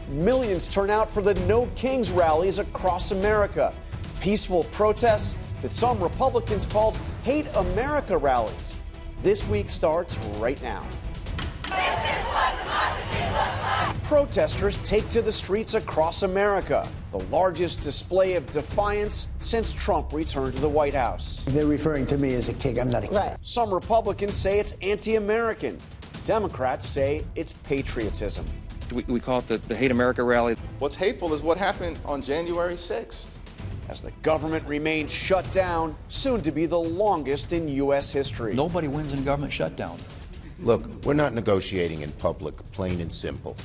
millions turn out for the No Kings rallies across America. Peaceful protests that some Republicans called Hate America rallies. This week starts right now. This is what democracy looks like. Protesters take to the streets across America, the largest display of defiance since Trump returned to the White House. They're referring to me as a king. I'm not a king. Right. Some Republicans say it's anti-American. Democrats say it's patriotism. We call it the Hate America rally. What's hateful is what happened on January 6th. As the government remains shut down, soon to be the longest in U.S. history. Nobody wins in government shutdown. Look, we're not negotiating in public, plain and simple.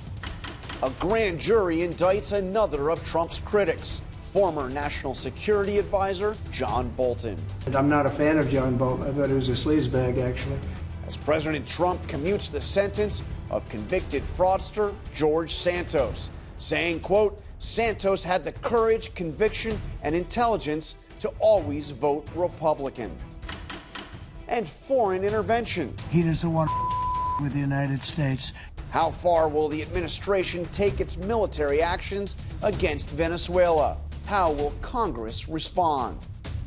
A grand jury indicts another of Trump's critics, former National Security Advisor John Bolton. I'm not a fan of John Bolton. I thought he was a sleazebag, actually. As President Trump commutes the sentence of convicted fraudster George Santos, saying, quote, Santos had the courage, conviction, and intelligence to always vote Republican. And foreign intervention. He doesn't want with the United States. How far will the administration take its military actions against Venezuela? How will Congress respond?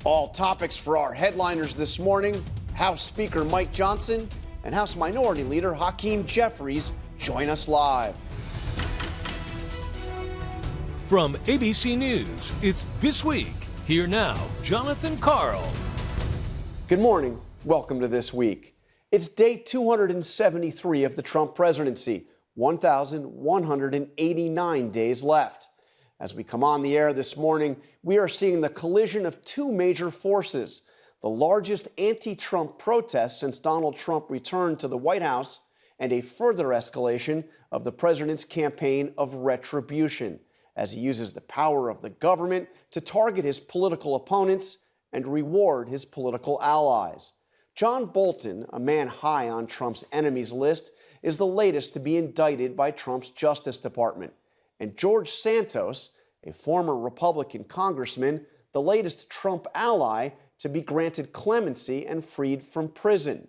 All topics for our headliners this morning. House Speaker Mike Johnson and House Minority Leader Hakeem Jeffries join us live. From ABC News, it's This Week. Here now, Jonathan Karl. Good morning. Welcome to This Week. It's day 273 of the Trump presidency, 1,189 days left. As we come on the air this morning, we are seeing the collision of two major forces, the largest anti-Trump protests since Donald Trump returned to the White House, and a further escalation of the president's campaign of retribution, as he uses the power of the government to target his political opponents and reward his political allies. John Bolton, a man high on Trump's enemies list, is the latest to be indicted by Trump's Justice Department. And George Santos, a former Republican congressman, the latest Trump ally to be granted clemency and freed from prison.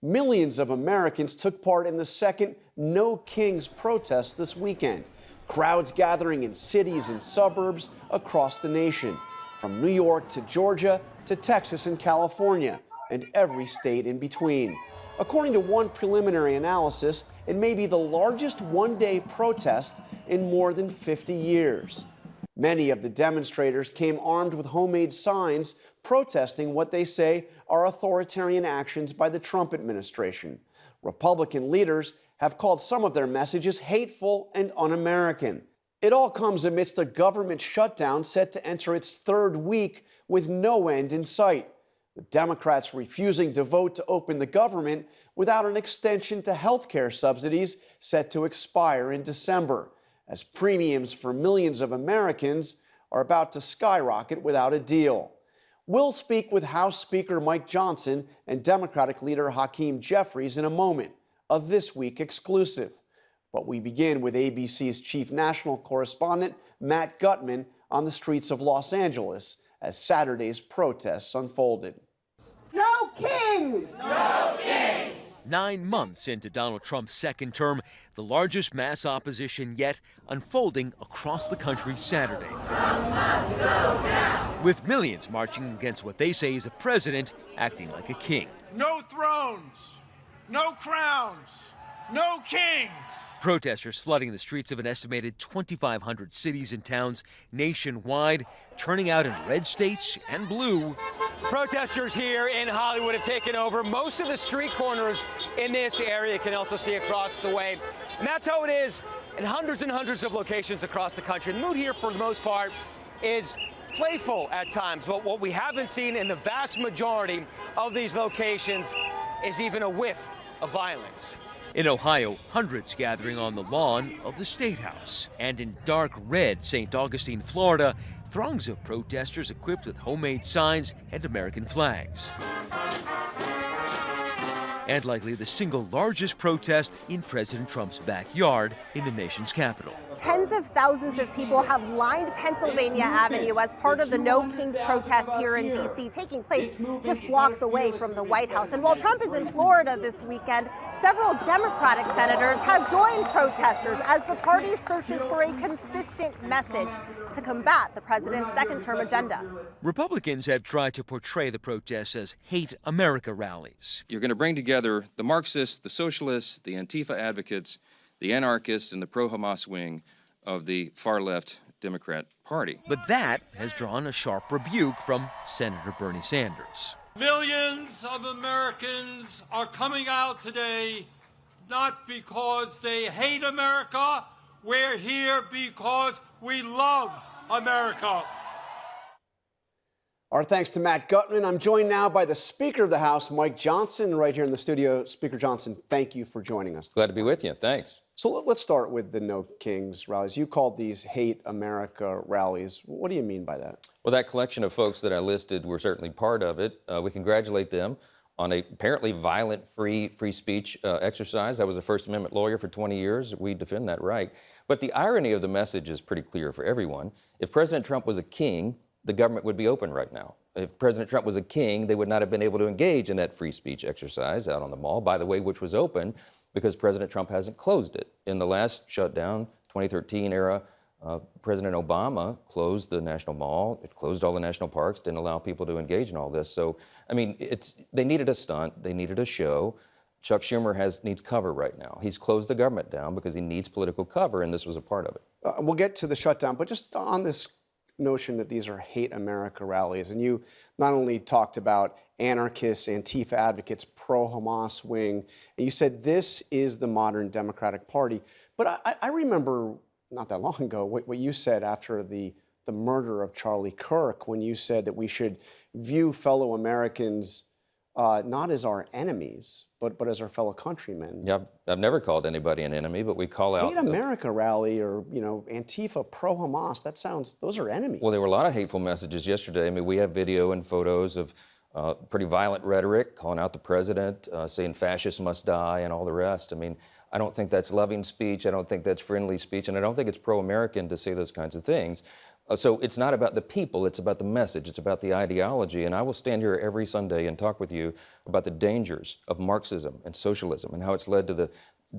Millions of Americans took part in the second No Kings protest this weekend, crowds gathering in cities and suburbs across the nation, from New York to Georgia to Texas and California, and every state in between. According to one preliminary analysis, it may be the largest one-day protest in more than 50 years. Many of the demonstrators came armed with homemade signs protesting what they say are authoritarian actions by the Trump administration. Republican leaders have called some of their messages hateful and un-American. It all comes amidst a government shutdown set to enter its third week with no end in sight, with Democrats refusing to vote to open the government without an extension to health care subsidies set to expire in December, as premiums for millions of Americans are about to skyrocket without a deal. We'll speak with House Speaker Mike Johnson and Democratic leader Hakeem Jeffries in a moment, a This Week exclusive. But we begin with ABC's chief national correspondent, Matt Gutman, on the streets of Los Angeles as Saturday's protests unfolded. No kings! No kings! 9 months into Donald Trump's second term, the largest mass opposition yet unfolding across the country Saturday. Trump must go now! With millions marching against what they say is a president acting like a king. No thrones! No crowns! No kings! Protesters flooding the streets of an estimated 2,500 cities and towns nationwide, turning out in red states and blue. Protesters here in Hollywood have taken over most of the street corners in this area. You can also see across the way. And that's how it is in hundreds and hundreds of locations across the country. The mood here, for the most part, is playful at times. But what we haven't seen in the vast majority of these locations is even a whiff of violence. In Ohio, hundreds gathering on the lawn of the State House. And in dark red St. Augustine, Florida, throngs of protesters equipped with homemade signs and American flags. and likely the single largest protest in President Trump's backyard in the nation's capital. Tens of thousands of people have lined Pennsylvania Avenue as part of the No Kings protest here in D.C., taking place just blocks away from the White House. And while Trump is in Florida this weekend, several Democratic senators have joined protesters as the party searches for a consistent message to combat the president's second-term agenda. Republicans have tried to portray the protests as hate America rallies. You're going to bring together the Marxists, the socialists, the Antifa advocates, the anarchists, and the pro-Hamas wing of the far-left Democrat Party. But that has drawn a sharp rebuke from Senator Bernie Sanders. Millions of Americans are coming out today not because they hate America. We're here because we love America. Our thanks to Matt Gutman. I'm joined now by the Speaker of the House, Mike Johnson, right here in the studio. Speaker Johnson, thank you for joining us. Glad to be with you. Thanks. So let's start with the No Kings rallies. You called these Hate America rallies. What do you mean by that? Well, that collection of folks that I listed were certainly part of it. We congratulate them on a apparently violent free speech exercise. I was a First Amendment lawyer for 20 years. We defend that right. But the irony of the message is pretty clear for everyone. If President Trump was a king, the government would be open right now. If President Trump was a king, they would not have been able to engage in that free speech exercise out on the mall, by the way, which was open because President Trump hasn't closed it. In the last shutdown, 2013 era, President Obama closed the National Mall, it closed all the national parks, didn't allow people to engage in all this. So, I mean, they needed a stunt, they needed a show. Chuck Schumer needs cover right now. He's closed the government down because he needs political cover, and this was a part of it. We'll get to the shutdown, but just on this notion that these are Hate America rallies, and you not only talked about anarchists, Antifa advocates, pro-Hamas wing, and you said this is the modern Democratic Party. But I remember not that long ago what you said after the murder of Charlie Kirk, when you said that we should view fellow Americans not as our enemies, but as our fellow countrymen. Yeah, I've never called anybody an enemy, but we call out... Hate America rally or, Antifa, pro-Hamas, those are enemies. Well, there were a lot of hateful messages yesterday. I mean, we have video and photos of pretty violent rhetoric, calling out the president, saying fascists must die and all the rest. I mean, I don't think that's loving speech. I don't think that's friendly speech. And I don't think it's pro-American to say those kinds of things. So it's not about the people, it's about the message, it's about the ideology. And I will stand here every Sunday and talk with you about the dangers of Marxism and socialism and how it's led to the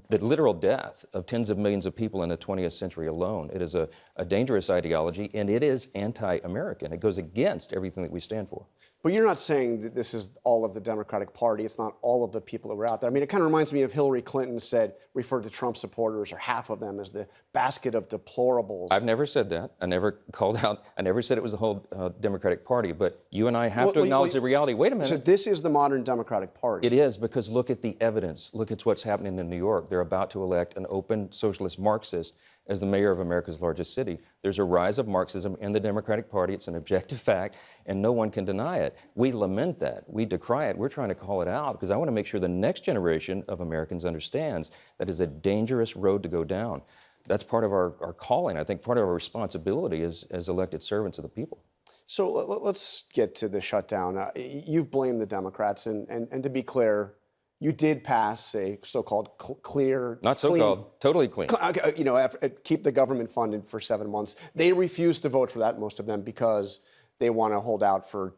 literal death of tens of millions of people in the 20th century alone. It is a dangerous ideology, and it is anti-American. It goes against everything that we stand for. But you're not saying that this is all of the Democratic Party. It's not all of the people that were out there. I mean, it kind of reminds me of Hillary Clinton referred to Trump supporters, or half of them, as the basket of deplorables. I've never said that. I never said it was the whole Democratic Party. But you and I have to acknowledge the reality. Wait a minute. So this is the modern Democratic Party. It is, because look at the evidence. Look at what's happening in New York. They're about to elect an open socialist Marxist as the mayor of America's largest city. There's a rise of Marxism in the Democratic Party. It's an objective fact, and no one can deny it. We lament that. We decry it. We're trying to call it out because I want to make sure the next generation of Americans understands that is a dangerous road to go down. That's part of our calling. I think part of our responsibility as elected servants of the people. So let's get to the shutdown. You've blamed the Democrats, and to be clear, you did pass a so-called clear... Not so-called, totally clean. Keep the government funded for 7 months. They refused to vote for that, most of them, because they want to hold out for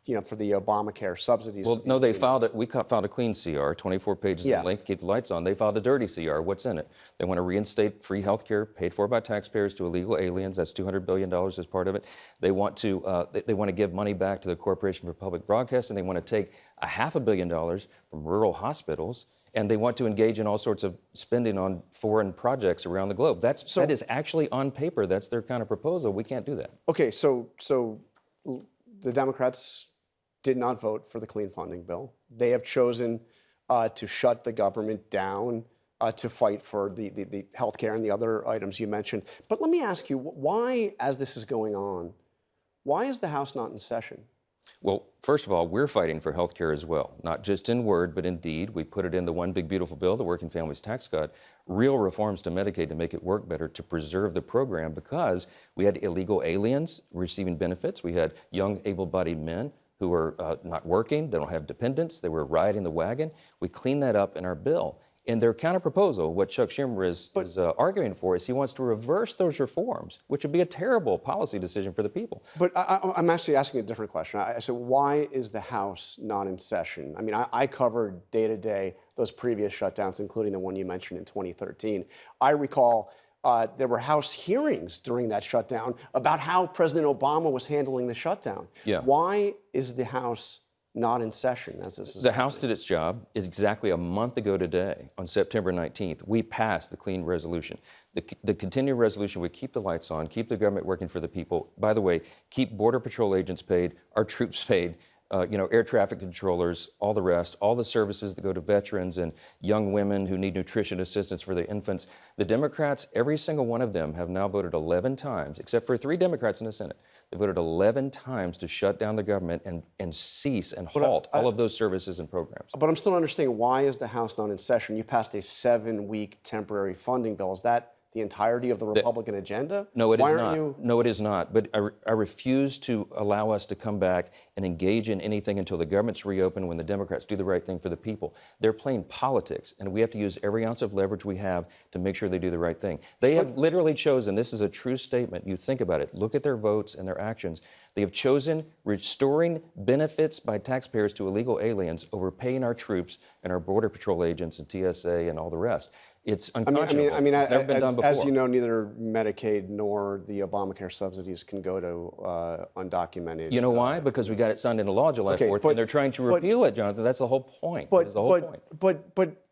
the Obamacare subsidies. Well, no, we filed a clean CR, 24 pages in length, keep the lights on. They filed a dirty CR. What's in it? They want to reinstate free health care paid for by taxpayers to illegal aliens. That's $200 billion as part of it. They want to give money back to the Corporation for Public Broadcasting. They want to take $500 million from rural hospitals. And they want to engage in all sorts of spending on foreign projects around the globe. That is actually on paper. That's their kind of proposal. We can't do that. Okay, so the Democrats did not vote for the clean funding bill. They have chosen to shut the government down to fight for the health care and the other items you mentioned. But let me ask you, why, as this is going on, why is the House not in session? Well, first of all, we're fighting for health care as well, not just in word, but in deed. We put it in the One Big Beautiful Bill, the Working Families Tax Cut, real reforms to Medicaid to make it work better, to preserve the program, because we had illegal aliens receiving benefits. We had young, able-bodied men who are not working, they don't have dependents, they were riding the wagon. We cleaned that up in our bill. In their counterproposal, what Chuck Schumer is arguing for is he wants to reverse those reforms, which would be a terrible policy decision for the people. But I'm actually asking a different question. I said, why is the House not in session? I mean, I covered day to day those previous shutdowns, including the one you mentioned in 2013. I recall there were House hearings during that shutdown about how President Obama was handling the shutdown. Yeah. Why is the House not in session as this is The House did its job. Exactly a month ago today, on September 19th, we passed the clean resolution. The continuing resolution would keep the lights on, keep the government working for the people. By the way, keep Border Patrol agents paid, our troops paid, air traffic controllers, all the rest, all the services that go to veterans and young women who need nutrition assistance for their infants. The Democrats, every single one of them, have now voted 11 times, except for 3 Democrats in the Senate. They voted 11 times to shut down the government and cease and halt all of those services and programs. But I'm still not understanding, why is the House not in session? You passed a 7-week temporary funding bill. Is that the entirety of the Republican agenda? No, it is Why not. aren't you? No, it is not. But I refuse to allow us to come back and engage in anything until the government's reopened, when the Democrats do the right thing for the people. They're playing politics, and we have to use every ounce of leverage we have to make sure they do the right thing. They have literally chosen, this is a true statement, you think about it, look at their votes and their actions. They have chosen restoring benefits by taxpayers to illegal aliens over paying our troops and our Border Patrol agents and TSA and all the rest. It's unconscionable. It's never been done before. As you know, neither Medicaid nor the Obamacare subsidies can go to undocumented. You know why? Because we got it signed into law July 4th, and they're trying to repeal it, Jonathan. That's the whole point. But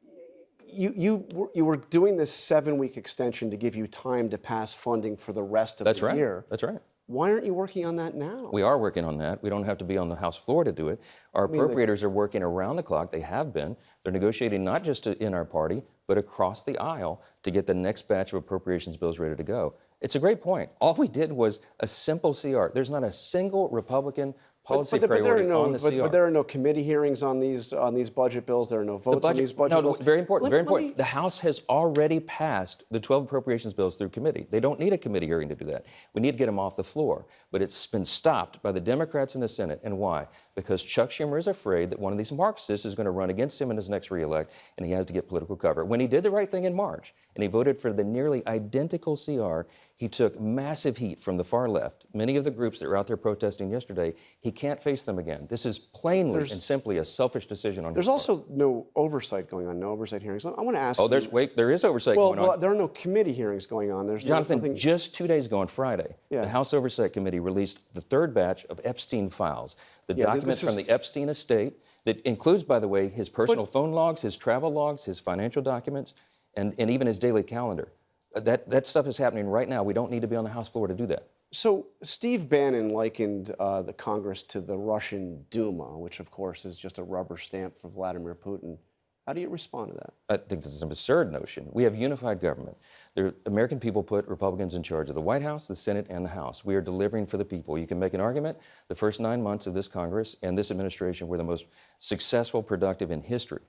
you were doing this 7-week extension to give you time to pass funding for the rest of the year. That's right. Why aren't you working on that now? We are working on that. We don't have to be on the House floor to do it. Our appropriators are working around the clock. They have been. They're negotiating not just in our party, but across the aisle to get the next batch of appropriations bills ready to go. It's a great point. All we did was a simple CR. There's not a single Republican policy priority on the CR. But there are no committee hearings on these budget bills. There are no votes on these budget bills. Very important, very important. The House has already passed the 12 appropriations bills through committee. They don't need a committee hearing to do that. We need to get them off the floor. But it's been stopped by the Democrats in the Senate. And why? Because Chuck Schumer is afraid that one of these Marxists is going to run against him in his next reelect, and he has to get political cover. When he did the right thing in March, and he voted for the nearly identical CR, he took massive heat from the far left. Many of the groups that were out there protesting yesterday, he can't face them again. This is plainly and simply a selfish decision on his part. There's also no oversight going on, no oversight hearings. I want to ask you. There is oversight going on. Well, there are no committee hearings going on. There's Jonathan, just 2 days ago on Friday, the House Oversight Committee released the 3rd batch of Epstein files, the documents from the Epstein estate that includes, by the way, his personal phone logs, his travel logs, his financial documents, and even his daily calendar. That stuff is happening right now. We don't need to be on the House floor to do that. So Steve Bannon likened the Congress to the Russian Duma, which, of course, is just a rubber stamp for Vladimir Putin. How do you respond to that? I think this is an absurd notion. We have unified government. The American people put Republicans in charge of the White House, the Senate, and the House. We are delivering for the people. You can make an argument the first 9 months of this Congress and this administration were the most successful, productive in history.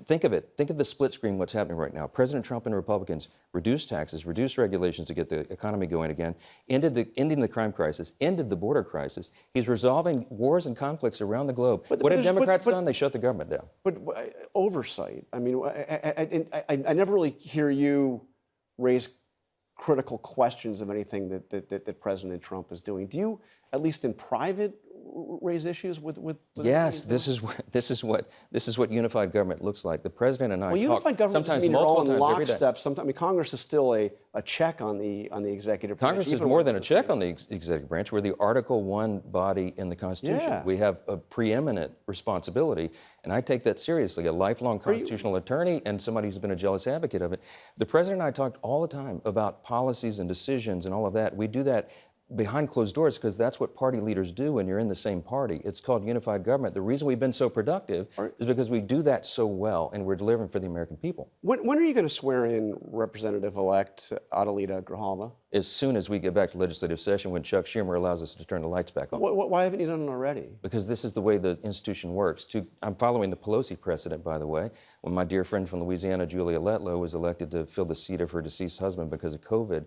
Think of it. Think of the split screen, what's happening right now. President Trump and Republicans reduced taxes, reduced regulations to get the economy going again, ending the crime crisis, ended the border crisis. He's resolving wars and conflicts around the globe. What have Democrats done? They shut the government down. But oversight. I mean, I never really hear you raise critical questions of anything that President Trump is doing. Do you, at least in private, raise issues with yes, this is what unified government looks like. The president and I unified government doesn't mean you're all in lockstep. Sometimes, I mean, Congress is still a check on the executive branch. Congress is more than a check on the executive branch. We're the Article 1 body in the Constitution. Yeah. We have a preeminent responsibility, and I take that seriously. A lifelong constitutional attorney and somebody who's been a jealous advocate of it. The president and I talked all the time about policies and decisions and all of that. We do that behind closed doors because that's what party leaders do when you're in the same party. It's called unified government. The reason we've been so productive is because we do that so well and we're delivering for the American people. When are you going to swear in Representative-elect Adelita Grijalva? As soon as we get back to legislative session when Chuck Schumer allows us to turn the lights back on. Why haven't you done it already? Because this is the way the institution works. I'm following the Pelosi precedent, by the way, when my dear friend from Louisiana, Julia Letlow, was elected to fill the seat of her deceased husband because of COVID.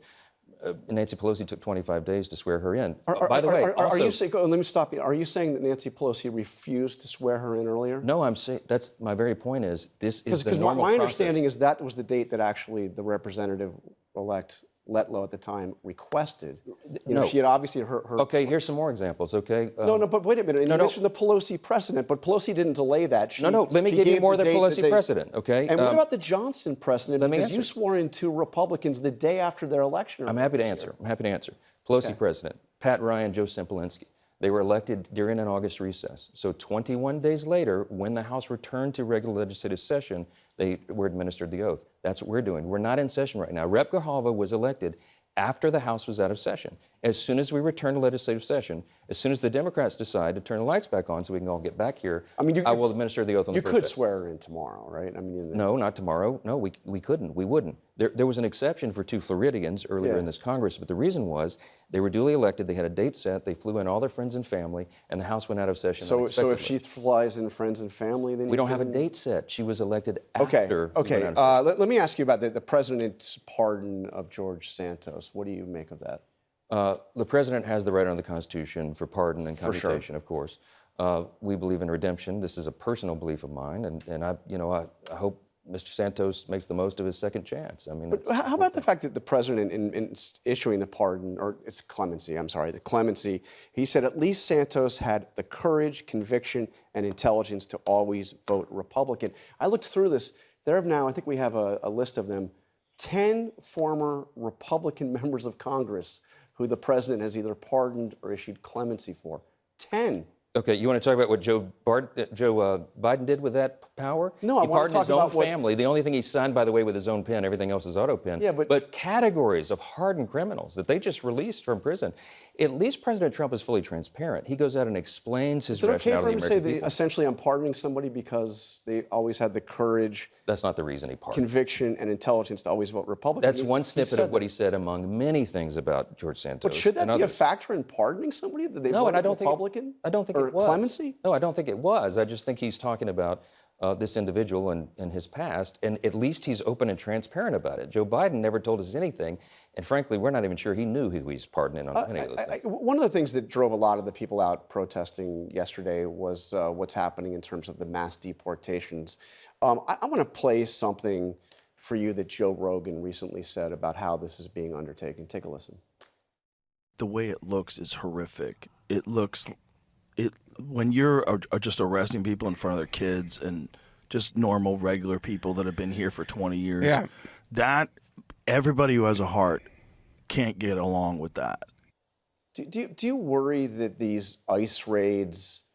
Nancy Pelosi took 25 days to swear her in. By the way, are you saying? Let me stop you. Are you saying that Nancy Pelosi refused to swear her in earlier? No, I'm saying that's my very point. Is this is the normal process? Because my understanding is that was the date that actually the representative-elect Letlow at the time requested. She had obviously her. Okay, here's some more examples. Okay. No, but wait a minute. You mentioned the Pelosi precedent, but Pelosi didn't delay that. Let me give you more than Pelosi precedent. Okay. And what about the Johnson precedent? Because you swore in 2 Republicans the day after their election. I'm happy to answer. Pelosi precedent. Pat Ryan, Joe Simplinsky. They were elected during an August recess. So 21 days later, when the House returned to regular legislative session, they were administered the oath. That's what we're doing. We're not in session right now. Rep. Grijalva was elected after the House was out of session. As soon as we return to legislative session, as soon as the Democrats decide to turn the lights back on so we can all get back here, I will administer the oath on the first day. You could swear her in tomorrow, right? No, not tomorrow. No, we couldn't. We wouldn't. There was an exception for 2 Floridians earlier in this Congress, but the reason was they were duly elected, they had a date set, they flew in all their friends and family, and the House went out of session unexpectedly. So if she flies in friends and family, then we don't have a date set. She was elected after. Okay. Let me ask you about the president's pardon of George Santos. What do you make of that? The president has the right under the Constitution for pardon and commutation, of course. We believe in redemption. This is a personal belief of mine, and I hope Mr. Santos makes the most of his second chance. But how about the fact that the president, in issuing the pardon, or it's clemency, the clemency, he said at least Santos had the courage, conviction, and intelligence to always vote Republican. I looked through this. There have now, I think we have a list of them, 10 former Republican members of Congress who the president has either pardoned or issued clemency for. 10. Okay, you want to talk about what Joe Biden did with that power? No, he pardoned his own family. The only thing he signed, by the way, with his own pen, everything else is auto pen. Yeah, but categories of hardened criminals that they just released from prison. At least President Trump is fully transparent. He goes out and explains his rationale to the American people. Is it okay for him to say that essentially I'm pardoning somebody because they always had the courage? That's not the reason he pardoned. Conviction and intelligence to always vote Republican. That's one snippet of what he said among many things about George Santos. But should that be a factor in pardoning somebody that they voted Republican? I don't think it was. Clemency? No, I don't think it was. I just think he's talking about this individual and his past, and at least he's open and transparent about it. Joe Biden never told us anything, and frankly, we're not even sure he knew who he's pardoning on any of those things. One of the things that drove a lot of the people out protesting yesterday was what's happening in terms of the mass deportations. I want to play something for you that Joe Rogan recently said about how this is being undertaken. Take a listen. The way it looks is horrific. When you're just arresting people in front of their kids and just normal, regular people that have been here for 20 years, that everybody who has a heart can't get along with that. Do you worry that these ICE raids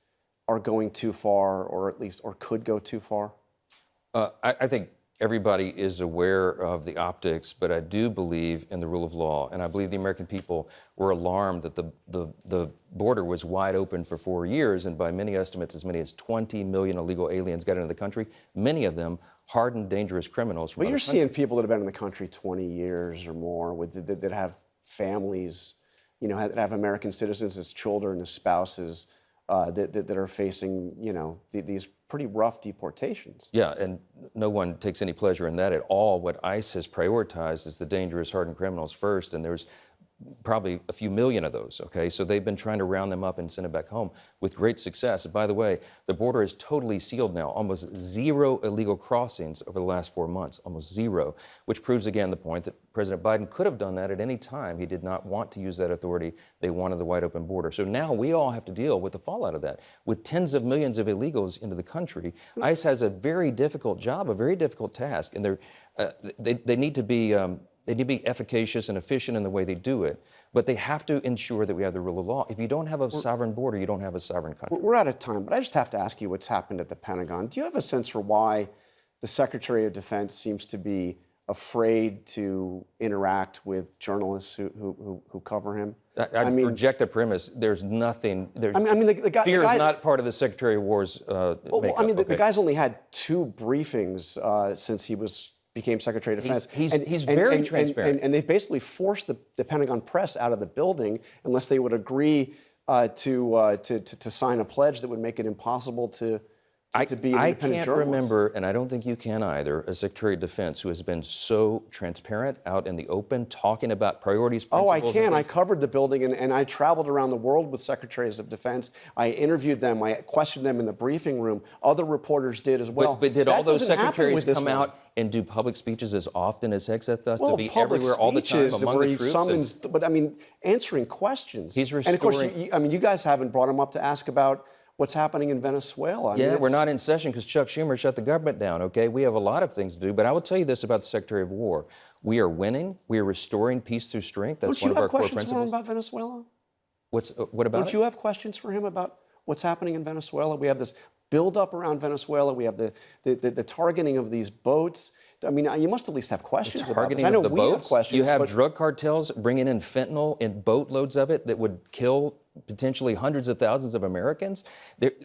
are going too far, or could go too far? I think everybody is aware of the optics, but I do believe in the rule of law, and I believe the American people were alarmed that the border was wide open for 4 years, and by many estimates, as many as 20 million illegal aliens got into the country, many of them hardened, dangerous criminals from other countries. Seeing people that have been in the country 20 years or more that have families, that have American citizens as children, as spouses, that are facing, these pretty rough deportations. Yeah, and no one takes any pleasure in that at all. What ICE has prioritized is the dangerous, hardened criminals first, and there's probably a few million of those, okay? So they've been trying to round them up and send them back home with great success. By the way, the border is totally sealed now. Almost zero illegal crossings over the last 4 months, almost zero, which proves again the point that President Biden could have done that at any time. He did not want to use that authority. They wanted the wide open border. So now we all have to deal with the fallout of that. With tens of millions of illegals into the country, ICE has a very difficult job, a very difficult task, and they need to be efficacious and efficient in the way they do it, but they have to ensure that we have the rule of law. If you don't have a sovereign border, you don't have a sovereign country. We're out of time, but I just have to ask you what's happened at the Pentagon. Do you have a sense for why the Secretary of Defense seems to be afraid to interact with journalists who cover him? I reject the premise. There's nothing. Fear is not part of the Secretary of War's makeup. The guy's only had 2 briefings since he became Secretary of Defense. He's very transparent. And they basically forced the Pentagon press out of the building unless they would agree to sign a pledge that would make it impossible to to be an independent journalist. I can't remember, and I don't think you can either, a Secretary of Defense who has been so transparent, out in the open, talking about priorities, principles. Oh, I can. I covered the building, and I traveled around the world with Secretaries of Defense. I interviewed them. I questioned them in the briefing room. Other reporters did as well. But did all those secretaries come out and do public speeches as often as Hegseth does, to be everywhere all the time among the troops? Summons, but I mean, answering questions. He's restoring. And of course, you guys haven't brought him up to ask about what's happening in Venezuela. We're not in session because Chuck Schumer shut the government down, okay? We have a lot of things to do, but I will tell you this about the Secretary of War. We are winning. We are restoring peace through strength. That's one of our core principles. Don't you have questions for him about Venezuela? What about Don't you have questions for him about what's happening in Venezuela? We have this buildup around Venezuela. We have the targeting of these boats. I mean, you must at least have questions about this. I know we have questions. You have drug cartels bringing in fentanyl in boatloads of it that would kill potentially hundreds of thousands of Americans.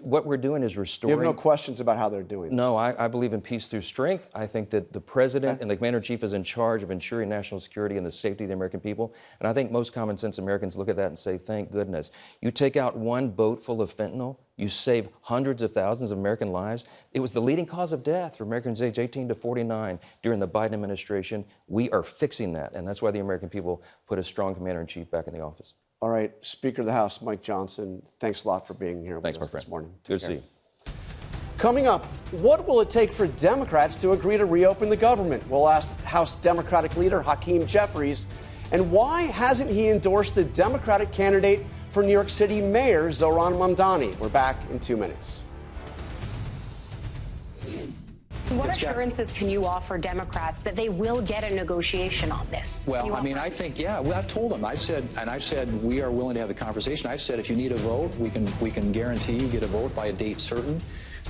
What we're doing is restoring. You have no questions about how they're doing. No, I believe in peace through strength. I think that the president and the commander-in-chief is in charge of ensuring national security and the safety of the American people. And I think most common sense Americans look at that and say, thank goodness. You take out one boat full of fentanyl, you save hundreds of thousands of American lives. It was the leading cause of death for Americans aged 18 to 49 during the Biden administration. We are fixing that, and that's why the American people put a strong commander-in-chief back in the office. All right, Speaker of the House, Mike Johnson, thanks a lot for being here with us this morning. Good to see you. Coming up, what will it take for Democrats to agree to reopen the government? We'll ask House Democratic Leader Hakeem Jeffries. And why hasn't he endorsed the Democratic candidate for New York City Mayor Zohran Mamdani? We're back in 2 minutes. What assurances can you offer Democrats that they will get a negotiation on this? Well, I mean, I think, I've told them. I've said we are willing to have the conversation. I've said if you need a vote, we can guarantee you get a vote by a date certain.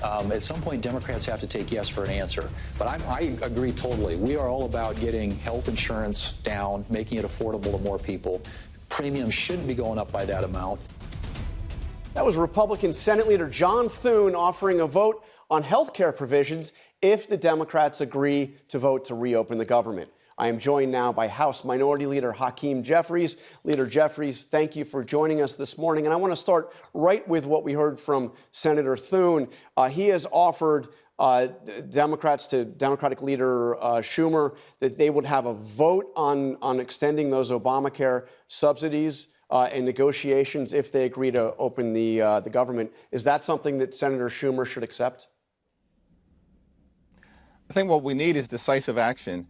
At some point, Democrats have to take yes for an answer. But I agree totally. We are all about getting health insurance down, making it affordable to more people. Premiums shouldn't be going up by that amount. That was Republican Senate Leader John Thune offering a vote on health care provisions if the Democrats agree to vote to reopen the government. I am joined now by House Minority Leader Hakeem Jeffries. Leader Jeffries, thank you for joining us this morning. And I want to start right with what we heard from Senator Thune. He has offered Democratic Leader Schumer that they would have a vote on extending those Obamacare subsidies in negotiations if they agree to open the government. Is that something that Senator Schumer should accept? I think what we need is decisive action.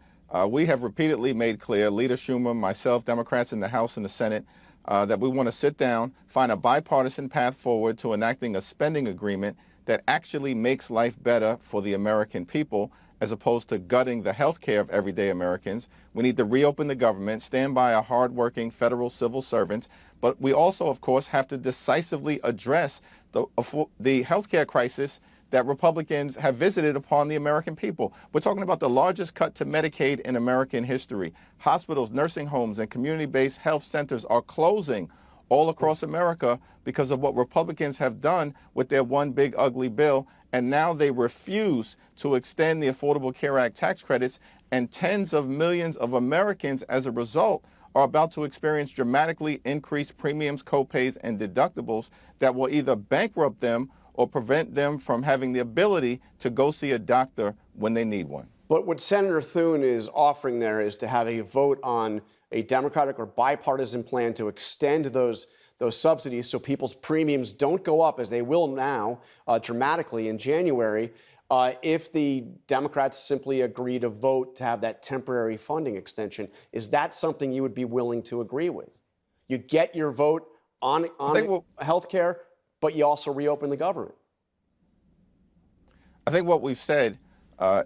We have repeatedly made clear, Leader Schumer, myself, Democrats in the House and the Senate, that we want to sit down, find a bipartisan path forward to enacting a spending agreement that actually makes life better for the American people, as opposed to gutting the health care of everyday Americans. We need to reopen the government, stand by our hardworking federal civil servants, but we also, of course, have to decisively address the health care crisis that Republicans have visited upon the American people. We're talking about the largest cut to Medicaid in American history. Hospitals, nursing homes, and community-based health centers are closing all across America because of what Republicans have done with their one big ugly bill. And now they refuse to extend the Affordable Care Act tax credits, and tens of millions of Americans, as a result, are about to experience dramatically increased premiums, copays, and deductibles that will either bankrupt them or prevent them from having the ability to go see a doctor when they need one. But what Senator Thune is offering there is to have a vote on a Democratic or bipartisan plan to extend those subsidies so people's premiums don't go up, as they will now, dramatically in January, if the Democrats simply agree to vote to have that temporary funding extension. Is that something you would be willing to agree with? You get your vote on health care, but you also reopen the government. I think what we've said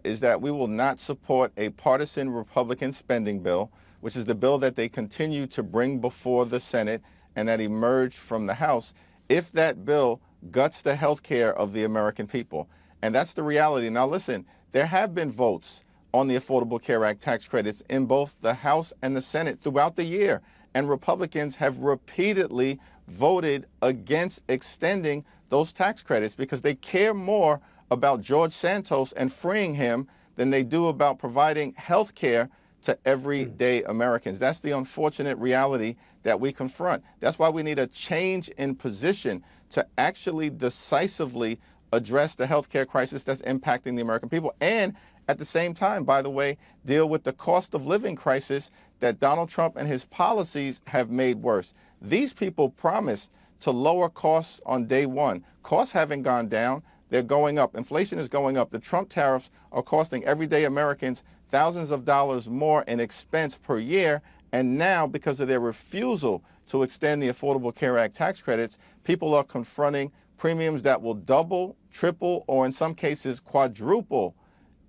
is that we will not support a partisan Republican spending bill, which is the bill that they continue to bring before the Senate and that emerged from the House, if that bill guts the health care of the American people. And that's the reality. Now, listen, there have been votes on the Affordable Care Act tax credits in both the House and the Senate throughout the year, and Republicans have repeatedly voted against extending those tax credits because they care more about George Santos and freeing him than they do about providing health care to everyday Americans. That's the unfortunate reality that we confront. That's why we need a change in position to actually decisively address the healthcare crisis that's impacting the American people, and at the same time, by the way, deal with the cost of living crisis that Donald Trump and his policies have made worse. These people promised to lower costs on day one. Costs haven't gone down, they're going up. Inflation is going up. The Trump tariffs are costing everyday Americans thousands of dollars more in expense per year, and now, because of their refusal to extend the Affordable Care Act tax credits, people are confronting premiums that will double, triple, or in some cases quadruple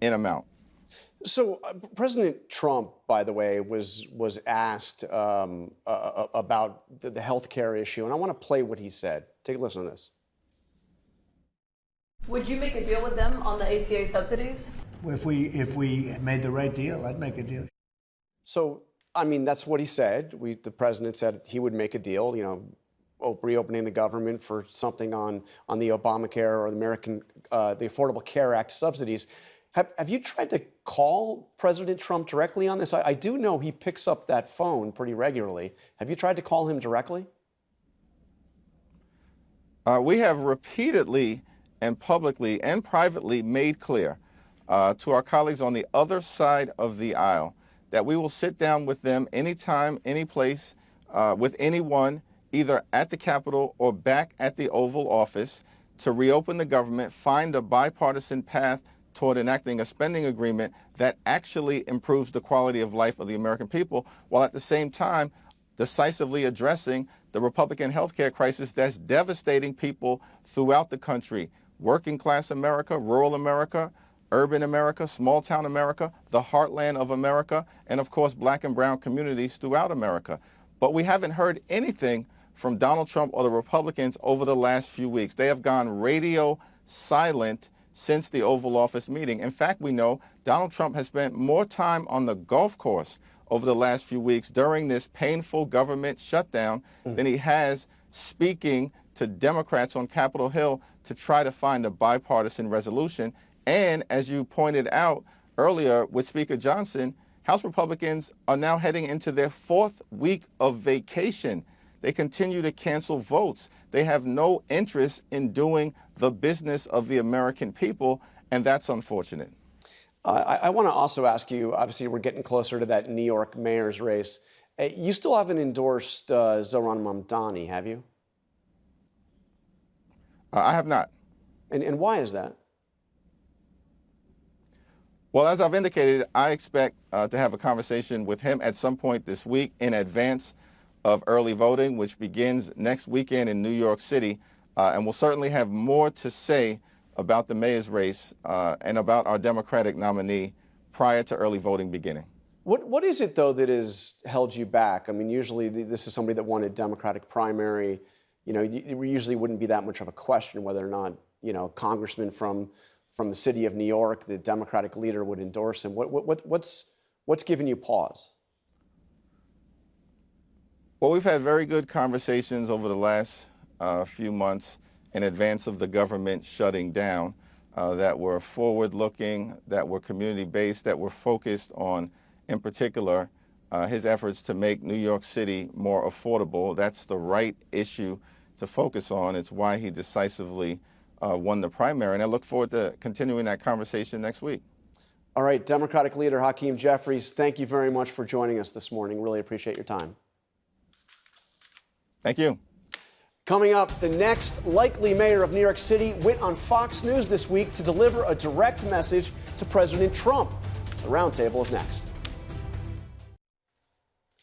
in amount. So President Trump, by the way, was asked about the health care issue, and I want to play what he said. Take a listen to this. Would you make a deal with them on the ACA subsidies? If we made the right deal, I'd make a deal. So, I mean, that's what he said. The president said he would make a deal, you know, reopening the government for something on the Obamacare or the Affordable Care Act subsidies. Have you tried to call President Trump directly on this? I do know he picks up that phone pretty regularly. Have you tried to call him directly? We have repeatedly and publicly and privately made clear to our colleagues on the other side of the aisle that we will sit down with them anytime, any place, with anyone, either at the Capitol or back at the Oval Office, to reopen the government, find a bipartisan path toward enacting a spending agreement that actually improves the quality of life of the American people, while at the same time decisively addressing the Republican health care crisis that's devastating people throughout the country. Working class America, rural America, urban America, small town America, the heartland of America, and of course black and brown communities throughout America. But we haven't heard anything from Donald Trump or the Republicans over the last few weeks. They have gone radio silent since the Oval Office meeting. In fact, we know Donald Trump has spent more time on the golf course over the last few weeks during this painful government shutdown than he has speaking to Democrats on Capitol Hill to try to find a bipartisan resolution. And as you pointed out earlier with Speaker Johnson, House Republicans are now heading into their 4th week of vacation. They continue to cancel votes. They have no interest in doing the business of the American people, and that's unfortunate. I want to also ask you, obviously we're getting closer to that New York mayor's race. You still haven't endorsed Zohran Mamdani, have you? I have not. And why is that? Well, as I've indicated, I expect to have a conversation with him at some point this week in advance of early voting, which begins next weekend in New York City. And we'll certainly have more to say about the mayor's race and about our Democratic nominee prior to early voting beginning. What is it, though, that has held you back? I mean, usually this is somebody that won a Democratic primary. You know, it usually wouldn't be that much of a question whether or not, you know, a congressman from the city of New York, the Democratic leader, would endorse him. What's given you pause? Well, we've had very good conversations over the last few months in advance of the government shutting down that were forward-looking, that were community-based, that were focused on, in particular, his efforts to make New York City more affordable. That's the right issue to focus on. It's why he decisively won the primary, and I look forward to continuing that conversation next week. All right, Democratic leader Hakeem Jeffries, thank you very much for joining us this morning. Really appreciate your time. Thank you. Coming up, the next likely mayor of New York City went on Fox News this week to deliver a direct message to President Trump. The roundtable is next.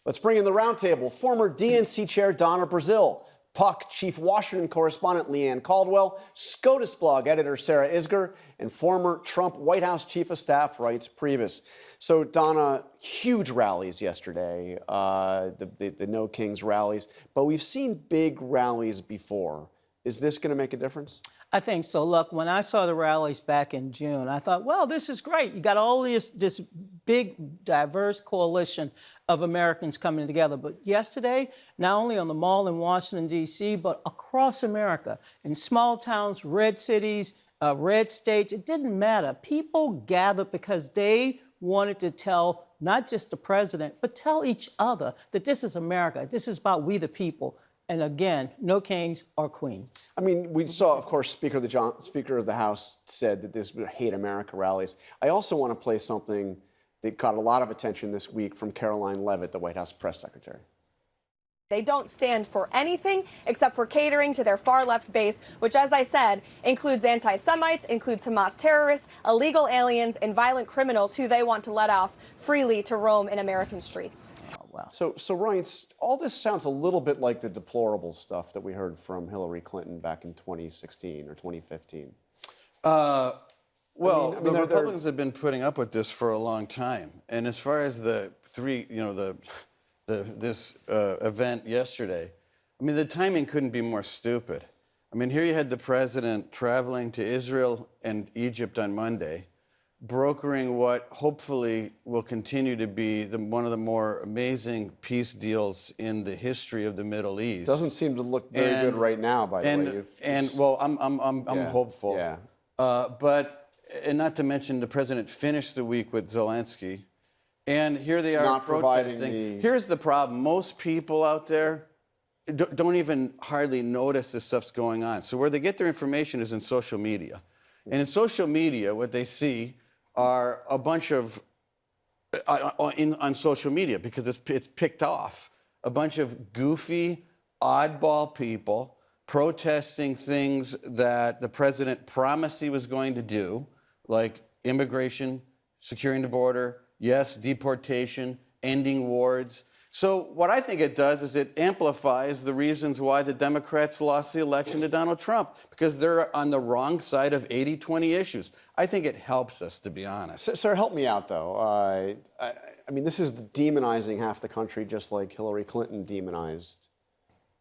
Let's bring in the roundtable. Former DNC chair Donna Brazile, Puck chief Washington correspondent Leigh Ann Caldwell, SCOTUS blog editor Sarah Isgur, and former Trump White House chief of staff Reince Priebus. So, Donna, huge rallies yesterday, the No Kings rallies, but we've seen big rallies before. Is this going to make a difference? I think so. Look, when I saw the rallies back in June, I thought, well, this is great. You got all this big, diverse coalition of Americans coming together. But yesterday, not only on the Mall in Washington, D.C., but across America, in small towns, red cities, red states, it didn't matter. People gathered because they wanted to tell not just the president, but tell each other that this is America. This is about we the people. And again, no kings or queens. I mean, we saw, of course, Speaker of the House said that this would hate America rallies. I also want to play something that got a lot of attention this week from Caroline Leavitt, the White House press secretary. They don't stand for anything except for catering to their far-left base, which, as I said, includes anti-Semites, includes Hamas terrorists, illegal aliens, and violent criminals who they want to let off freely to roam in American streets. Oh, wow. So Reince, all this sounds a little bit like the deplorable stuff that we heard from Hillary Clinton back in 2016 or 2015. Well, I mean, the Republicans have been putting up with this for a long time. And as far as the three, you know, this event yesterday, I mean, the timing couldn't be more stupid. I mean, here you had the president traveling to Israel and Egypt on Monday, brokering what hopefully will continue to be one of the more amazing peace deals in the history of the Middle East. Doesn't seem to look very good right now, by the way. Well, I'm hopeful. Yeah. And not to mention the president finished the week with Zelensky. And here they are not protesting. Here's the problem. Most people out there don't even hardly notice this stuff's going on. So where they get their information is in social media. And in social media, what they see are a bunch of, on social media, because it's picked off, a bunch of goofy, oddball people protesting things that the president promised he was going to do, like immigration, securing the border, yes, deportation, ending wars. So what I think it does is it amplifies the reasons why the Democrats lost the election to Donald Trump, because they're on the wrong side of 80-20 issues. I think it helps us, to be honest. Sir, help me out, though. I mean, this is demonizing half the country, just like Hillary Clinton demonized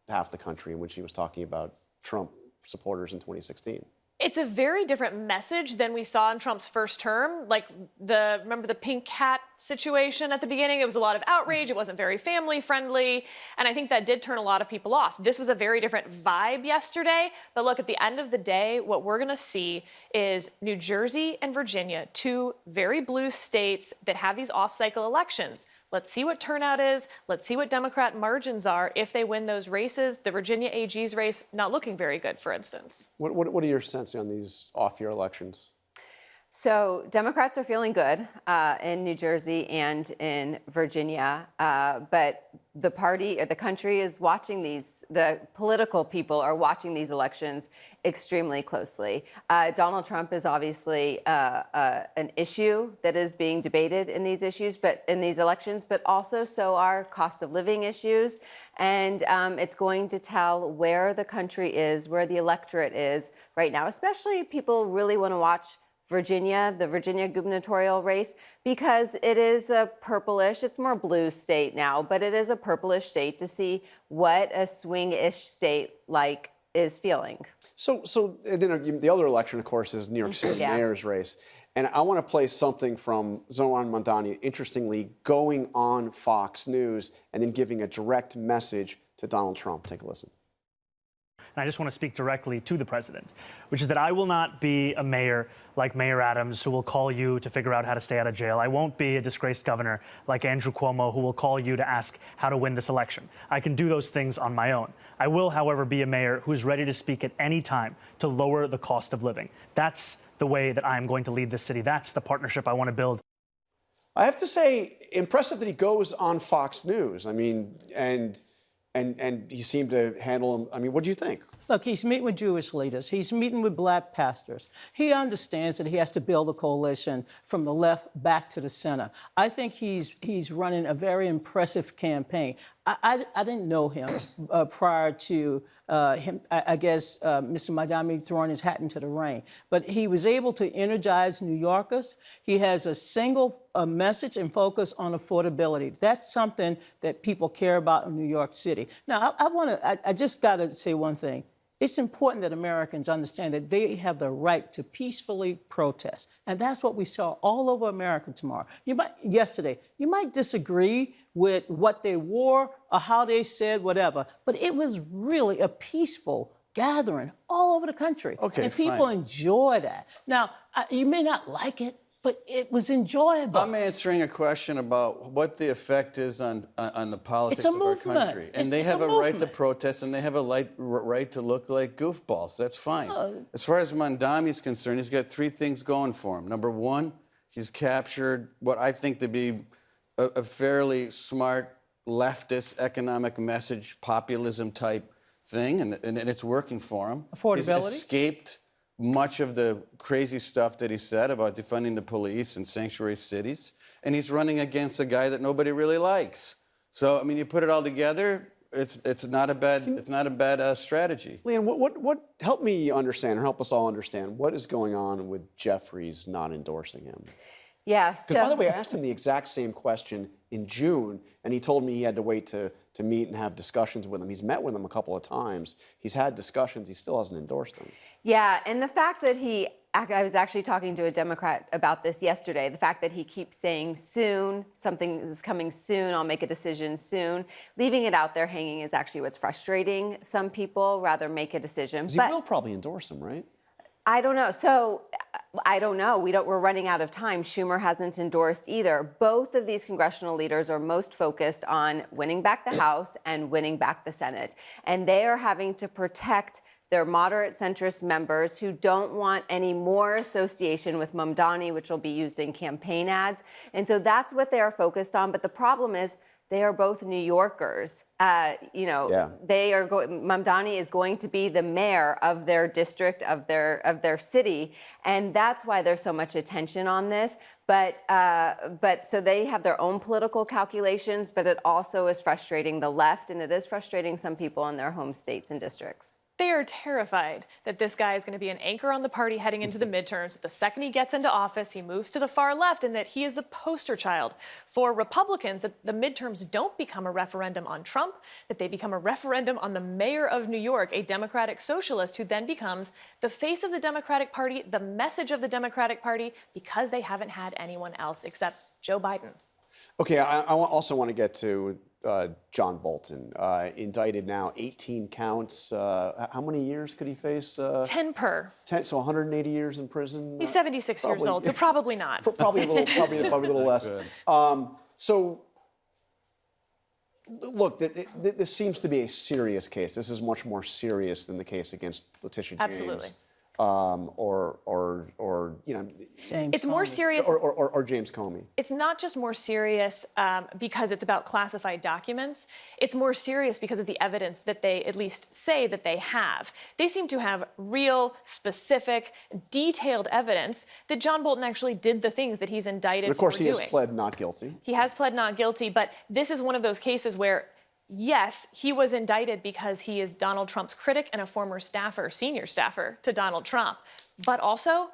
half the country when she was talking about Trump supporters in 2016. It's a very different message than we saw in Trump's first term. Like, remember the pink hat situation at the beginning? It was a lot of outrage. It wasn't very family friendly. And I think that did turn a lot of people off. This was a very different vibe yesterday. But look, at the end of the day, what we're going to see is New Jersey and Virginia, two very blue states that have these off-cycle elections. Let's see what turnout is. Let's see what Democrat margins are if they win those races. The Virginia AG's race not looking very good, for instance. What are your sense on these off-year elections? So Democrats are feeling good in New Jersey and in Virginia, but the party, or the country is watching these, the political people are watching these elections extremely closely. Donald Trump is obviously an issue that is being debated in these elections, but also so are cost of living issues. And it's going to tell where the country is, where the electorate is right now, especially people really want to watch Virginia, the Virginia gubernatorial race, because it is a purplish, it's more blue state now, but it is a purplish state, to see what a swing-ish state like is feeling. So then the other election, of course, is New York City mayor's race. And I want to play something from Zoran Mondani, interestingly, going on Fox News and then giving a direct message to Donald Trump. Take a listen. And I just want to speak directly to the president, which is that I will not be a mayor like Mayor Adams, who will call you to figure out how to stay out of jail. I won't be a disgraced governor like Andrew Cuomo, who will call you to ask how to win this election. I can do those things on my own. I will, however, be a mayor who is ready to speak at any time to lower the cost of living. That's the way that I'm going to lead this city. That's the partnership I want to build. I have to say, impressive that he goes on Fox News. I mean, and he seemed to handle him. I mean, what do you think? Look, he's meeting with Jewish leaders. He's meeting with black pastors. He understands that he has to build a coalition from the left back to the center. I think he's running a very impressive campaign. I didn't know him prior to him, I guess, Mr. Madami throwing his hat into the ring. But he was able to energize New Yorkers. He has a single message and focus on affordability. That's something that people care about in New York City. Now, I just got to say one thing. It's important that Americans understand that they have the right to peacefully protest. And that's what we saw all over America yesterday. You might disagree with what they wore or how they said whatever, but it was really a peaceful gathering all over the country. Okay, and people enjoy that. Now, you may not like it, but it was enjoyable. I'm answering a question about what the effect is on the politics of our country. And they have a right to protest, and they have a right to look like goofballs. That's fine. As far as Mamdani is concerned, he's got three things going for him. Number one, he's captured what I think to be a fairly smart leftist economic message, populism type thing, and it's working for him. Affordability. He's escaped much of the crazy stuff that he said about defunding the police and sanctuary cities, and he's running against a guy that nobody really likes. So, I mean, you put it all together, it's not a bad strategy. Leigh Ann, what help me understand, or help us all understand, what is going on with Jeffries not endorsing him? Yeah. Because, by the way, I asked him the exact same question in June, and he told me he had to wait to meet and have discussions with him. He's met with him a couple of times. He's had discussions. He still hasn't endorsed them. Yeah, and the fact that I was actually talking to a Democrat about this yesterday, the fact that he keeps saying soon, something is coming soon, I'll make a decision soon, leaving it out there hanging is actually what's frustrating some people, rather make a decision. He will probably endorse him, right? I don't know. So I don't know. We're running out of time. Schumer hasn't endorsed either. Both of these congressional leaders are most focused on winning back the House and winning back the Senate. And they are having to protect their moderate centrist members who don't want any more association with Mamdani, which will be used in campaign ads. And so that's what they are focused on. But the problem is, they are both New Yorkers. Mamdani is going to be the mayor of their district, of their city, and that's why there's so much attention on this. But so they have their own political calculations, but it also is frustrating the left, and it is frustrating some people in their home states and districts. They are terrified that this guy is going to be an anchor on the party heading into the midterms. That the second he gets into office, he moves to the far left, and that he is the poster child for Republicans, that the midterms don't become a referendum on Trump, that they become a referendum on the mayor of New York, a Democratic socialist who then becomes the face of the Democratic Party, the message of the Democratic Party, because they haven't had anyone else except Joe Biden. Okay, I also want to get to John Bolton, indicted now, 18 counts. How many years could he face? 10 per. 10, so 180 years in prison? He's 76 years old, so probably not. Probably a little less. So, look, this seems to be a serious case. This is much more serious than the case against Letitia James. Absolutely. James it's more serious. Or James Comey. It's not just more serious because it's about classified documents. It's more serious because of the evidence that they at least say that they have. They seem to have real, specific, detailed evidence that John Bolton actually did the things that he's indicted for doing. Of course, he has pled not guilty. He has pled not guilty, but this is one of those cases where, yes, he was indicted because he is Donald Trump's critic and a former staffer, senior staffer to Donald Trump. But also,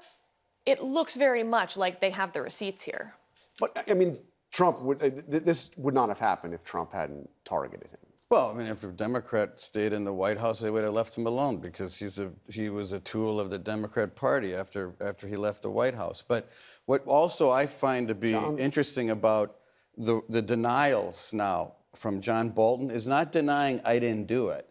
it looks very much like they have the receipts here. But, I mean, this would not have happened if Trump hadn't targeted him. Well, I mean, if a Democrat stayed in the White House, they would have left him alone because he was a tool of the Democrat Party after he left the White House. But what also I find to be interesting about the denials now from John Bolton is not denying I didn't do it.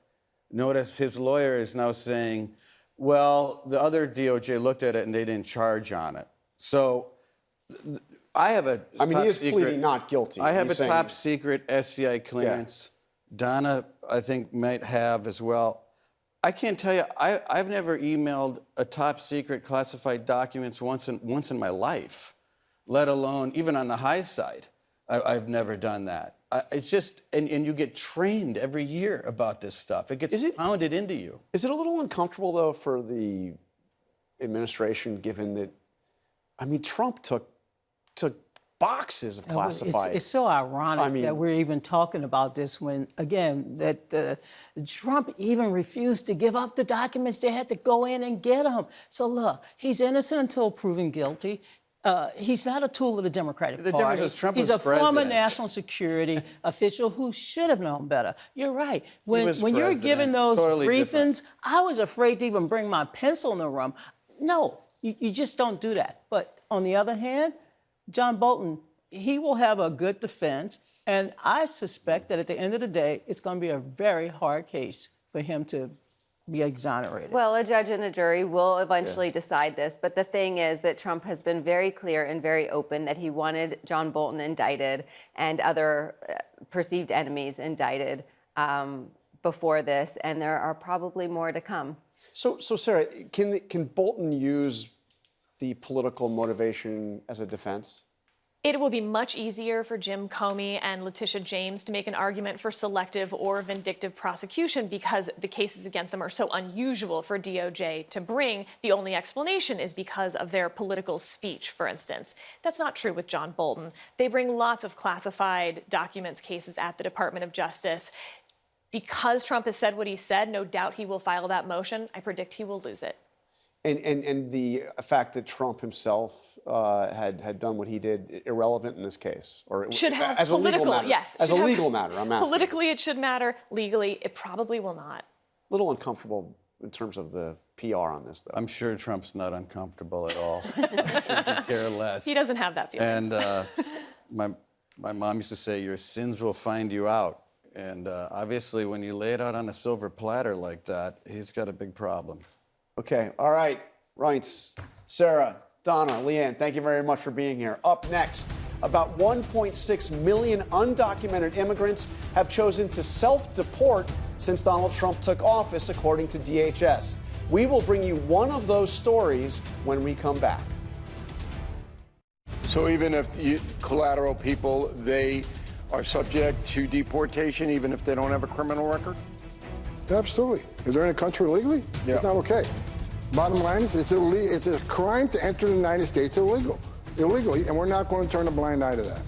Notice his lawyer is now saying, well, the other DOJ looked at it and they didn't charge on it. So I have a I mean, he is pleading not guilty. I have a top secret SCI clearance. Yeah. Donna, I think, might have as well. I can't tell you, I've never emailed a top secret classified documents once in my life, let alone even on the high side. I've never done that. It's just, and you get trained every year about this stuff. It gets pounded into you. Is it a little uncomfortable, though, for the administration, given that, I mean, Trump took boxes of classified. It's so ironic that we're even talking about this when, again, that Trump even refused to give up the documents. They had to go in and get them. So look, he's innocent until proven guilty. He's not a tool of the Democratic Party. The difference is Trump was president. He's a former national security official who should have known better. You're right. When you're giving those briefings, I was afraid to even bring my pencil in the room. No, you just don't do that. But on the other hand, John Bolton, he will have a good defense, and I suspect that at the end of the day, it's going to be a very hard case for him to be exonerated. Well, a judge and a jury will eventually decide this, but the thing is that Trump has been very clear and very open that he wanted John Bolton indicted and other perceived enemies indicted before this, and there are probably more to come. So Sarah, can Bolton use the political motivation as a defense? It will be much easier for Jim Comey and Letitia James to make an argument for selective or vindictive prosecution because the cases against them are so unusual for DOJ to bring. The only explanation is because of their political speech, for instance. That's not true with John Bolton. They bring lots of classified documents cases at the Department of Justice. Because Trump has said what he said, no doubt he will file that motion. I predict he will lose it. And the fact that Trump himself had done what he did irrelevant in this case, or should have as political, a legal matter. yes, as a legal matter, I'm asking. Politically, it should matter. Legally, it probably will not. A little uncomfortable in terms of the PR on this, though. I'm sure Trump's not uncomfortable at all. Couldn't care less. He doesn't have that feeling. And my mom used to say, "Your sins will find you out." And obviously, when you lay it out on a silver platter like that, he's got a big problem. Okay, all right. Reince, Sarah, Donna, Leigh Ann, thank you very much for being here. Up next, about 1.6 million undocumented immigrants have chosen to self-deport since Donald Trump took office, according to DHS. We will bring you one of those stories when we come back. So even if collateral people, they are subject to deportation, even if they don't have a criminal record? Absolutely. If they're in a country illegally, it's not okay. Bottom line is, it's a crime to enter the United States illegally, and we're not going to turn a blind eye to that.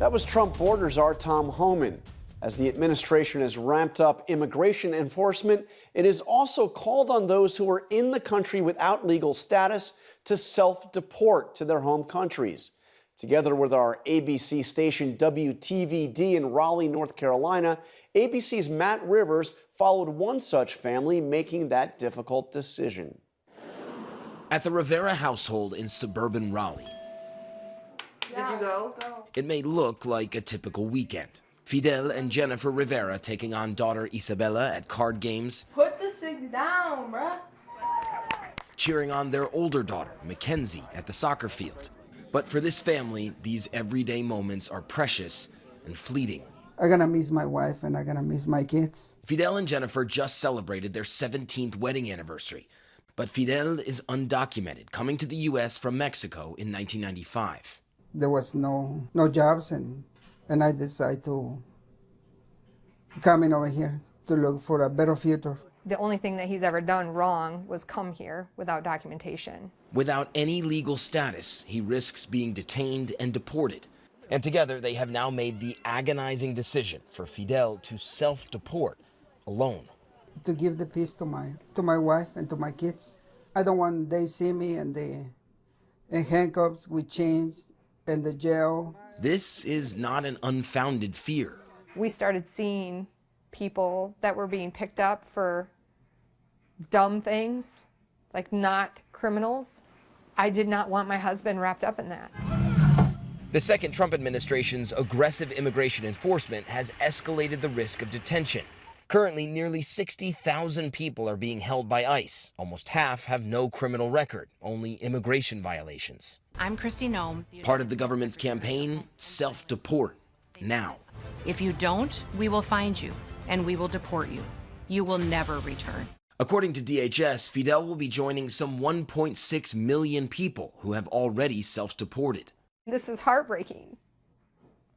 That was Trump border czar Tom Homan. As the administration has ramped up immigration enforcement, it has also called on those who are in the country without legal status to self-deport to their home countries. Together with our ABC station WTVD in Raleigh, North Carolina, ABC's Matt Rivers followed one such family making that difficult decision. At the Rivera household in suburban Raleigh. Did you go? It may look like a typical weekend. Fidel and Jennifer Rivera taking on daughter Isabella at card games. Put the six down, bruh. Cheering on their older daughter, Mackenzie, at the soccer field. But for this family, these everyday moments are precious and fleeting. I'm gonna miss my wife and I'm gonna miss my kids. Fidel and Jennifer just celebrated their 17th wedding anniversary. But Fidel is undocumented, coming to the U.S. from Mexico in 1995. There was no jobs, and I decided to come in over here to look for a better future. The only thing that he's ever done wrong was come here without documentation. Without any legal status, he risks being detained and deported. And together, they have now made the agonizing decision for Fidel to self-deport alone. To give the peace to my wife and to my kids. I don't want they see me and in handcuffs with chains in the jail. This is not an unfounded fear. We started seeing people that were being picked up for dumb things, like not criminals. I did not want my husband wrapped up in that. The second Trump administration's aggressive immigration enforcement has escalated the risk of detention. Currently, nearly 60,000 people are being held by ICE. Almost half have no criminal record, only immigration violations. I'm Christy Nome. Part of the government's campaign, self-deport, now. If you don't, we will find you, and we will deport you. You will never return. According to DHS, Fidel will be joining some 1.6 million people who have already self-deported. This is heartbreaking.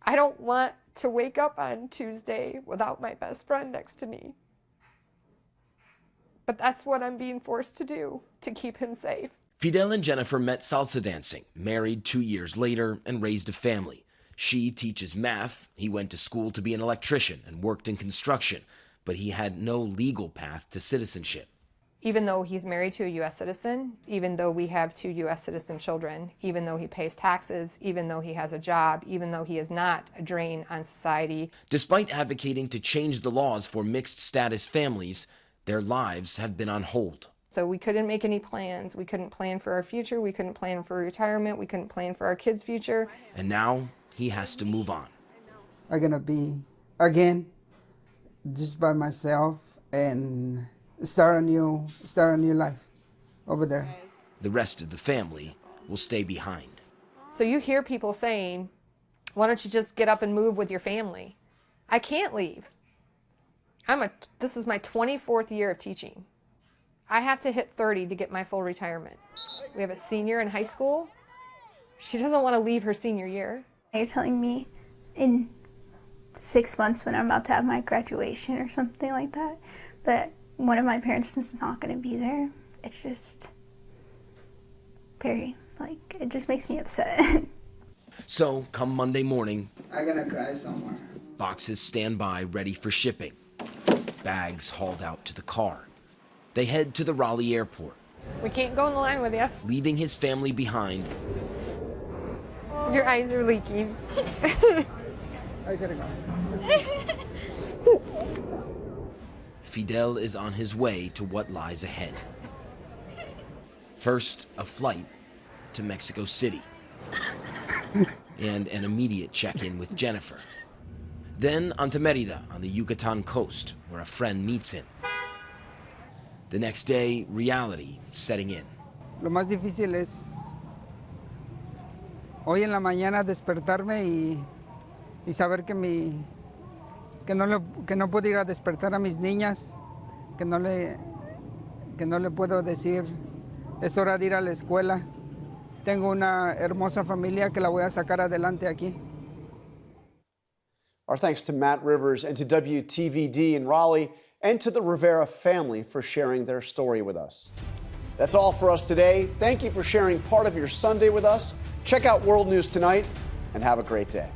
I don't want to wake up on Tuesday without my best friend next to me. But that's what I'm being forced to do to keep him safe. Fidel and Jennifer met salsa dancing, married 2 years later, and raised a family. She teaches math. He went to school to be an electrician and worked in construction, but he had no legal path to citizenship. Even though he's married to a U.S. citizen, even though we have 2 U.S. citizen children, even though he pays taxes, even though he has a job, even though he is not a drain on society. Despite advocating to change the laws for mixed-status families, their lives have been on hold. So we couldn't make any plans. We couldn't plan for our future. We couldn't plan for retirement. We couldn't plan for our kids' future. And now he has to move on. I'm gonna be, again, just by myself, and start a new life over there. The rest of the family will stay behind. So you hear people saying, why don't you just get up and move with your family? I can't leave. This is my 24th year of teaching. I have to hit 30 to get my full retirement. We have a senior in high school. She doesn't want to leave her senior year. You're telling me in 6 months when I'm about to have my graduation or something like that, that one of my parents is not going to be there. It's just very, it just makes me upset. So, come Monday morning, I'm going to cry somewhere. boxes stand by ready for shipping. Bags hauled out to the car. They head to the Raleigh airport. We can't go in the line with you. Leaving his family behind. Your eyes are leaking. I gotta go. Fidel is on his way to what lies ahead. First, a flight to Mexico City. And an immediate check-in with Jennifer. Then on to Mérida on the Yucatan coast, where a friend meets him. The next day, reality setting in. Lo más difícil es hoy en la mañana despertarme y saber que no puedo ir a despertar a mis niñas, que no le puedo decir es hora de ir a la escuela. Tengo una hermosa familia que la voy a sacar adelante aquí. Our thanks to Matt Rivers and to WTVD in Raleigh and to the Rivera family for sharing their story with us. That's all for us today. Thank you for sharing part of your Sunday with us. Check out World News Tonight and have a great day.